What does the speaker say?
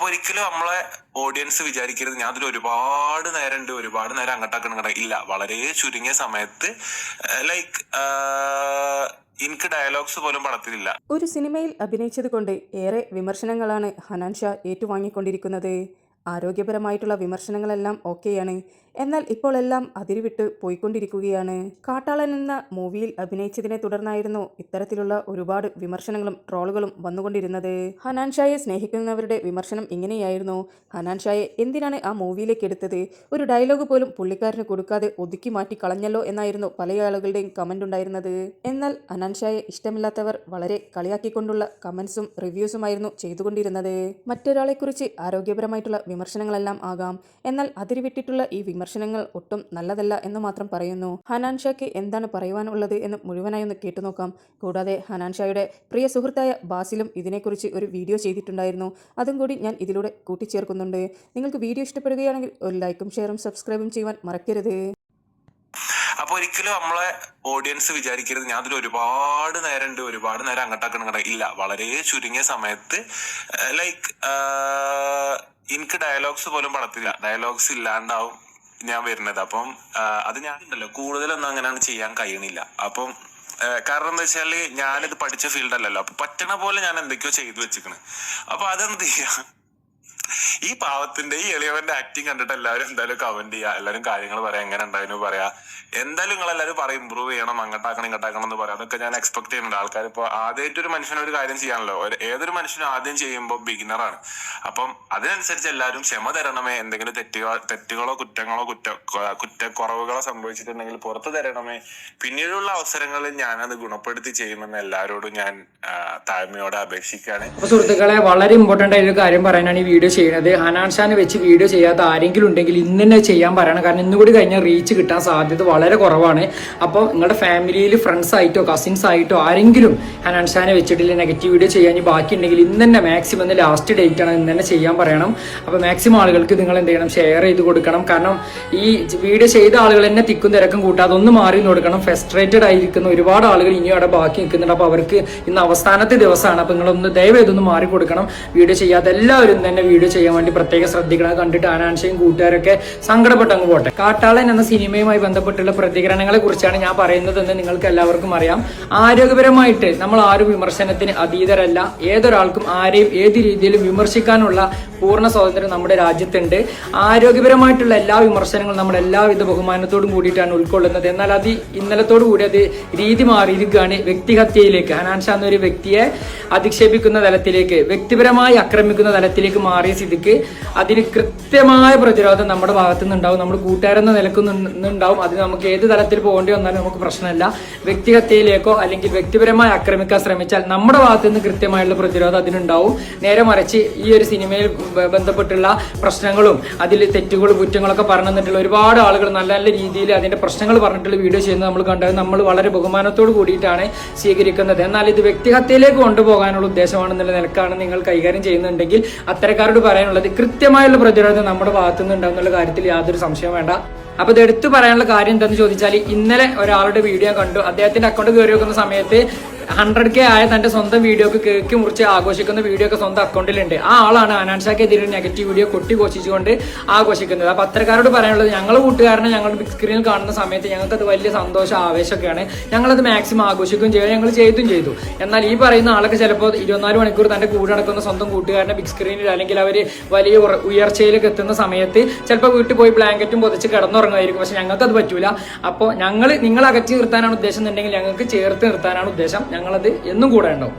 അപ്പൊ ഒരിക്കലും നമ്മളെ ഓഡിയൻസ് വിചാരിക്കരുത് ഞാൻ അതിൽ ഒരുപാട് നേരം അങ്ങോട്ടാക്കണം ഇല്ല. വളരെ ചുരുങ്ങിയ സമയത്ത് ലൈക്ക് എനിക്ക് ഡയലോഗ്സ് പോലും പടത്തിലില്ല. ഒരു സിനിമയിൽ അഭിനയിച്ചത് കൊണ്ട് ഏറെ വിമർശനങ്ങളാണ് ഹനാൻ ഷാ ഏറ്റുവാങ്ങിക്കൊണ്ടിരിക്കുന്നത്. ആരോഗ്യപരമായിട്ടുള്ള വിമർശനങ്ങളെല്ലാം ഓക്കെയാണ്. എന്നാൽ ഇപ്പോൾ എല്ലാം അതിരുവിട്ട് പോയിക്കൊണ്ടിരിക്കുകയാണ്. കാട്ടാളൻ എന്ന മൂവിയിൽ അഭിനയിച്ചതിനെ തുടർന്നായിരുന്നു ഇത്തരത്തിലുള്ള ഒരുപാട് വിമർശനങ്ങളും ട്രോളുകളും വന്നുകൊണ്ടിരുന്നത്. ഹനാൻ ഷായെ സ്നേഹിക്കുന്നവരുടെ വിമർശനം ഇങ്ങനെയായിരുന്നു: ഹനാൻ ഷായെ എന്തിനാണ് ആ മൂവിയിലേക്ക് എടുത്തത്? ഒരു ഡയലോഗ് പോലും പുള്ളിക്കാരന് കൊടുക്കാതെ ഒതുക്കി മാറ്റി കളഞ്ഞല്ലോ എന്നായിരുന്നു പല ആളുകളുടെയും കമന്റ് ഉണ്ടായിരുന്നത്. എന്നാൽ ഹനാൻ ഷായെ ഇഷ്ടമില്ലാത്തവർ വളരെ കളിയാക്കിക്കൊണ്ടുള്ള കമന്റ്സും റിവ്യൂസുമായിരുന്നു ചെയ്തുകൊണ്ടിരുന്നത്. മറ്റൊരാളെക്കുറിച്ച് ആരോഗ്യപരമായിട്ടുള്ള വിമർശനങ്ങളെല്ലാം ആകാം, എന്നാൽ അതിരുവിട്ടിട്ടുള്ള ഈ വിമർശനങ്ങൾ ഒട്ടും നല്ലതല്ല എന്ന് മാത്രം പറയുന്നു. ഹനാൻ ഷായ്ക്ക് എന്താണ് പറയുവാനുള്ളത് എന്ന് മുഴുവനായി ഒന്ന് കേട്ടുനോക്കാം. കൂടാതെ ഹനാൻ ഷായുടെ പ്രിയ സുഹൃത്തായ ബാസിലും ഇതിനെക്കുറിച്ച് ഒരു വീഡിയോ ചെയ്തിട്ടുണ്ടായിരുന്നു. അതും കൂടി ഞാൻ ഇതിലൂടെ കൂട്ടിച്ചേർക്കുന്നുണ്ട്. നിങ്ങൾക്ക് വീഡിയോ ഇഷ്ടപ്പെടുകയാണെങ്കിൽ ഒരു ലൈക്കും ഷെയറും സബ്സ്ക്രൈബും ചെയ്യുവാൻ മറക്കരുത്. അപ്പൊ ഒരിക്കലും നമ്മളെ ഓഡിയൻസ് വിചാരിക്കരുത് ഞാൻ അതിൽ ഒരുപാട് നേരം അങ്ങോട്ടാക്കണം ഇല്ല. വളരെ ചുരുങ്ങിയ സമയത്ത് ലൈക്ക് എനിക്ക് ഡയലോഗ്സ് പോലും പടത്തില്ല. ഡയലോഗ്സ് ഇല്ലാണ്ടാവും ഞാൻ വരുന്നത്. അപ്പം അത് ഞാൻ ഉണ്ടല്ലോ കൂടുതലൊന്നും അങ്ങനെയാണ് ചെയ്യാൻ കഴിയണില്ല. അപ്പം കാരണം എന്താ വെച്ചാല് ഞാനിത് പഠിച്ച ഫീൽഡ് അല്ലല്ലോ. അപ്പൊ പറ്റണ പോലെ ഞാൻ എന്തൊക്കെയോ ചെയ്തു വെച്ചിക്കണ്. അപ്പൊ അതെന്ത് ചെയ്യാ, ഈ പാവത്തിന്റെ ഈ എളിയവന്റെ ആക്ടിങ് കണ്ടിട്ട് എല്ലാവരും എന്തായാലും കമന്റ് ചെയ്യുക, എല്ലാവരും കാര്യങ്ങൾ പറയാം, എങ്ങനെ ഉണ്ടായിരുന്നു പറയാ. എന്തായാലും നിങ്ങൾ എല്ലാവരും പറയും ഇമ്പ്രൂവ് ചെയ്യണം, അങ്ങോട്ടാക്കണം ഇങ്ങോട്ടാക്കണം എന്ന് പറയാം. അതൊക്കെ ഞാൻ എക്സ്പെക്ട് ചെയ്യുന്നുണ്ട്. ആൾക്കാർ ഇപ്പൊ ആദ്യമായിട്ട് ഒരു മനുഷ്യന് ഒരു കാര്യം ചെയ്യാണല്ലോ. ഏതൊരു മനുഷ്യനും ആദ്യം ചെയ്യുമ്പോൾ ബിഗിനറാണ്. അപ്പം അതിനനുസരിച്ച് എല്ലാവരും ക്ഷമ തരണമേ. എന്തെങ്കിലും തെറ്റുകളോ കുറ്റക്കുറവുകളോ സംഭവിച്ചിട്ടുണ്ടെങ്കിൽ പുറത്തു തരണമേ. പിന്നീടുള്ള അവസരങ്ങളിൽ ഞാനത് ഗുണപ്പെടുത്തി ചെയ്യുമെന്ന് എല്ലാവരോടും ഞാൻ താഴ്മയോടെ അപേക്ഷിക്കുകയാണ്. സുഹൃത്തുക്കളെ, വളരെ ഇമ്പോർട്ടന്റ് ആയ ഒരു കാര്യം പറയാനാണ് ഈ വീഡിയോ ചെയ്യുന്നത്. ഹനാൻ ഷാനെ വെച്ച് വീഡിയോ ചെയ്യാത്ത ആരെങ്കിലും ഉണ്ടെങ്കിൽ ഇന്ന് തന്നെ ചെയ്യാൻ പറയണം. കാരണം ഇന്നുകൂടി കഴിഞ്ഞാൽ റീച്ച് കിട്ടാൻ സാധ്യത വളരെ കുറവാണ്. അപ്പോൾ നിങ്ങളുടെ ഫാമിലിയിൽ ഫ്രണ്ട്സ് ആയിട്ടോ കസിൻസ് ആയിട്ടോ ആരെങ്കിലും ഹനാൻ ഷാനെ വെച്ചിട്ടില്ല നെഗറ്റീവ് വീഡിയോ ചെയ്യാൻ ബാക്കി ഉണ്ടെങ്കിൽ ഇന്ന് തന്നെ മാക്സിമം ഇന്ന് ലാസ്റ്റ് ഡേറ്റ് ആണ്, ഇന്ന് തന്നെ ചെയ്യാൻ പറയണം. അപ്പോൾ മാക്സിമം ആളുകൾക്ക് നിങ്ങൾ എന്ത് ചെയ്യണം, ഷെയർ ചെയ്ത് കൊടുക്കണം. കാരണം ഈ വീഡിയോ ചെയ്ത ആളുകൾ തന്നെ തിക്കും തിരക്കും കൂട്ടാതെ ഒന്ന് മാറി കൊടുക്കണം. ഫ്രസ്ട്രേറ്റഡ് ആയിരിക്കുന്ന ഒരുപാട് ആളുകൾ ഇനിയും അവിടെ ബാക്കി നിൽക്കുന്നുണ്ട്. അപ്പോൾ അവർക്ക് ഇന്ന് അവസാനത്തെ ദിവസമാണ്. അപ്പോൾ നിങ്ങളൊന്ന് ദയവേതൊന്ന് മാറി കൊടുക്കണം. വീഡിയോ ചെയ്യാത്ത എല്ലാവരും തന്നെ വീഡിയോ ചെയ്യാൻ വേണ്ടി പ്രത്യേകം ശ്രദ്ധിക്കണം. കണ്ടിട്ട് ഹനാൻ ഷായും കൂട്ടുകാരൊക്കെ സങ്കടപ്പെട്ട് അങ്ങ് പോട്ടെ. കാട്ടാളൻ എന്ന സിനിമയുമായി ബന്ധപ്പെട്ടുള്ള പ്രതികരണങ്ങളെ കുറിച്ചാണ് ഞാൻ പറയുന്നതെന്ന് നിങ്ങൾക്ക് എല്ലാവർക്കും അറിയാം. ആരോഗ്യപരമായിട്ട് നമ്മൾ ആരും വിമർശനത്തിന് അതീതരല്ല. ഏതൊരാൾക്കും ആരെയും ഏത് രീതിയിലും വിമർശിക്കാനുള്ള പൂർണ്ണ സ്വാതന്ത്ര്യം നമ്മുടെ രാജ്യത്തുണ്ട്. ആരോഗ്യപരമായിട്ടുള്ള എല്ലാ വിമർശനങ്ങളും നമ്മൾ എല്ലാവിധ ബഹുമാനത്തോടും കൂടിയിട്ടാണ് ഉൾക്കൊള്ളുന്നത്. എന്നാൽ അത് ഇന്നലത്തോടു കൂടി അത് രീതി മാറിയിരിക്കുകയാണ്. വ്യക്തിഹത്യയിലേക്ക്, ഹനാൻ ഷാ എന്നൊരു വ്യക്തിയെ അധിക്ഷേപിക്കുന്ന തലത്തിലേക്ക്, വ്യക്തിപരമായി ആക്രമിക്കുന്ന തലത്തിലേക്ക് മാറിയ സ്ഥിതിക്ക് അതിന് കൃത്യമായ പ്രതിരോധം നമ്മുടെ ഭാഗത്തു നിന്നുണ്ടാവും. നമ്മൾ കൂട്ടുകാരെന്ന നിലക്കുന്നുണ്ടാവും. അത് നമുക്ക് ഏത് തലത്തിൽ പോകേണ്ടി വന്നാലും നമുക്ക് പ്രശ്നമല്ല. വ്യക്തിഹത്യയിലേക്കോ അല്ലെങ്കിൽ വ്യക്തിപരമായി ആക്രമിക്കാൻ ശ്രമിച്ചാൽ നമ്മുടെ ഭാഗത്തു നിന്ന് കൃത്യമായുള്ള പ്രതിരോധം അതിനുണ്ടാവും. നേരെ മറിച്ച് ഈ ഒരു സിനിമയിൽ ബന്ധപ്പെട്ടുള്ള പ്രശ്നങ്ങളും അതിൽ തെറ്റുകളും കുറ്റങ്ങളൊക്കെ പറഞ്ഞു തന്നിട്ടുള്ള ഒരുപാട് ആളുകൾ നല്ല നല്ല രീതിയിൽ അതിന്റെ പ്രശ്നങ്ങൾ പറഞ്ഞിട്ടുള്ള വീഡിയോ ചെയ്യുന്നത് നമ്മൾ കണ്ടത് നമ്മൾ വളരെ ബഹുമാനത്തോട് കൂടിയിട്ടാണ് സ്വീകരിക്കുന്നത്. എന്നാൽ ഇത് വ്യക്തിഹത്യയിലേക്ക് കൊണ്ടുപോകാനുള്ള ഉദ്ദേശമാണെന്നുള്ള നിലക്കാണ് നിങ്ങൾ കൈകാര്യം ചെയ്യുന്നുണ്ടെങ്കിൽ അത്തരക്കാരോട് പറയാനുള്ളത് കൃത്യമായുള്ള പ്രതിരോധം നമ്മുടെ ഭാഗത്തു നിന്ന് ഉണ്ടാകുന്നുള്ള കാര്യത്തിൽ യാതൊരു സംശയവും വേണ്ട. അപ്പൊ ഇത് എടുത്തു പറയാനുള്ള കാര്യം എന്താണെന്ന് ചോദിച്ചാൽ, ഇന്നലെ ഒരാളുടെ വീഡിയോ കണ്ടു. അദ്ദേഹത്തിന്റെ അക്കൗണ്ട് കയറി വെക്കുന്ന സമയത്ത് 100K ആയ തന്റെ സ്വന്തം വീഡിയോക്ക് കേക്ക് മുറിച്ച് ആഘോഷിക്കുന്ന വീഡിയോ ഒക്കെ സ്വന്തം അക്കൗണ്ടിലുണ്ട്. ആ ആളാണ് ഹനാൻ ഷാക്കെതിരെ നെഗറ്റീവ് വീഡിയോ കൊട്ടിഘോഷിച്ചുകൊണ്ട് ആഘോഷിക്കുന്നത്. അപ്പൊ അത്തരക്കാരോട് പറയാനുള്ളത്, ഞങ്ങൾ കൂട്ടുകാരനെ ഞങ്ങൾ ബിഗ് സ്ക്രീനിൽ കാണുന്ന സമയത്ത് ഞങ്ങൾക്ക് അത് വലിയ സന്തോഷം ആവേശമൊക്കെയാണ്. ഞങ്ങളത് മാക്സിമം ആഘോഷിക്കുകയും ചെയ്യും, ഞങ്ങൾ ചെയ്തു. എന്നാൽ ഈ പറയുന്ന ആളൊക്കെ ചിലപ്പോൾ 24 മണിക്കൂർ തന്റെ കൂടെ നടക്കുന്ന സ്വന്തം കൂട്ടുകാരനെ ബിഗ് സ്ക്രീനിൽ അല്ലെങ്കിൽ അവർ വലിയ ഉയർച്ചയിലേക്ക് എത്തുന്ന സമയത്ത് ചിലപ്പോൾ വീട്ടിൽ പോയി ബ്ലാങ്കറ്റും പൊതിച്ച് കിടന്നുറങ്ങുമായിരിക്കും. പക്ഷെ ഞങ്ങൾക്ക് അത് പറ്റൂല. അപ്പോൾ നിങ്ങൾ അകറ്റി നിർത്താനാണ് ഉദ്ദേശം എന്നുണ്ടെങ്കിൽ ഞങ്ങൾക്ക് ചേർത്ത് നിർത്താനാണ് ഉദ്ദേശം. ഞങ്ങളത് എന്നും കൂടെ ഉണ്ടാവും.